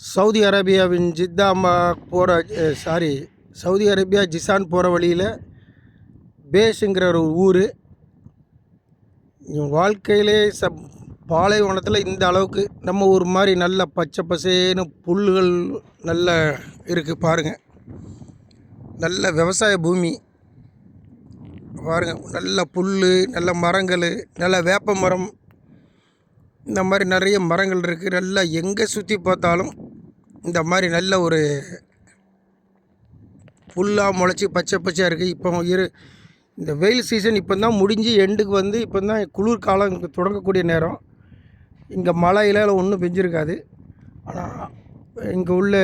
Saudi அரேபியாவின் ஜித்தாமா போகிற Saudi Arabia Jizan போகிற வழியில் பேஷுங்கிற ஒரு ஊர். என் வாழ்க்கையிலே பாலைவனத்தில் இந்த அளவுக்கு நம்ம ஊர் மாதிரி நல்ல பச்சை பசேன்னு புல்லுகள் நல்ல இருக்குது பாருங்கள். நல்ல விவசாய பூமி பாருங்கள். நல்ல புல், நல்ல மரங்கள், நல்ல வேப்ப மரம், இந்த மாதிரி நிறைய மரங்கள் இருக்குது. நல்லா எங்கே சுற்றி பார்த்தாலும் இந்த மாதிரி நல்ல ஒரு புல்லாக முளைச்சி பச்சை பச்சையாக இருக்குது. இப்போ இந்த வெயில் சீசன் இப்போ தான் முடிஞ்சு எண்டுக்கு வந்து இப்போ தான் குளிர் காலம் தொடங்கக்கூடிய நேரம். இங்கே மழையில் ஒன்றும் பெஞ்சிருக்காது. ஆனால் இங்கே உள்ள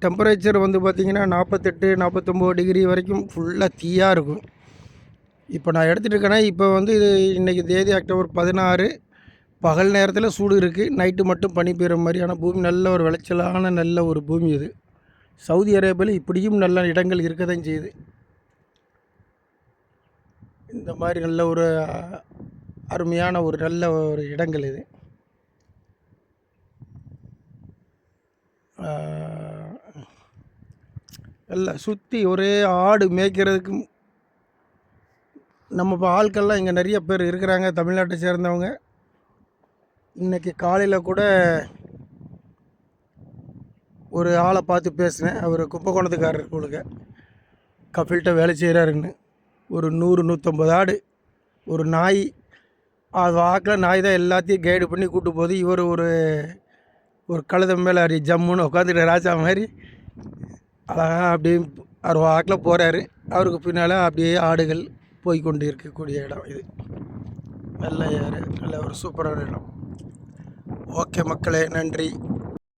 டெம்பரேச்சர் வந்து பார்த்திங்கன்னா 48 49 டிகிரி வரைக்கும் ஃபுல்லாக தீயாக இருக்கும். இப்போ நான் எடுத்துகிட்டு இருக்கேன்னா இப்போ வந்து இன்றைக்கி தேதி அக்டோபர் 16. பகல் நேரத்தில் சூடு இருக்குது, நைட்டு மட்டும் பனி பெய்கிற மாதிரியான பூமி. நல்ல ஒரு விளைச்சலான நல்ல ஒரு பூமி இது. சவுதி அரேபியாவில் இப்படியும் நல்ல இடங்கள் இருக்க தான் செய்யுது. இந்த மாதிரி நல்ல ஒரு அருமையான ஒரு நல்ல ஒரு இடங்கள் இது. நல்லா சுற்றி ஒரே ஆடு மேய்க்கிறதுக்கு நம்ம இப்போ ஆட்கள்லாம் இங்கே நிறைய பேர் இருக்கிறாங்க, தமிழ்நாட்டை சேர்ந்தவங்க. இன்றைக்கி காலையில் கூட ஒரு ஆளை பார்த்து பேசினேன். அவர் கும்பகோணத்துக்காரர் கொடுக்க கஃபில்கிட்ட வேலை செய்கிறாருன்னு. ஒரு 100-150 ஆடு, ஒரு நாய். அது வாக்கில் நாய் தான் எல்லாத்தையும் கைடு பண்ணி கூப்பிட்டு போகுது. இவர் ஒரு கழுதை மேலே அப்படி ஜம்முன்னு உட்காந்துட்டு ராஜா மாதிரி அழகாக அப்படியே அவர் வாக்கில் போகிறாரு. அவருக்கு பின்னால் அப்படியே ஆடுகள் போய்கொண்டு இருக்கக்கூடிய இடம் இது. நல்ல ஒரு சூப்பரான இடம். ஓகே மக்களே, நன்றி.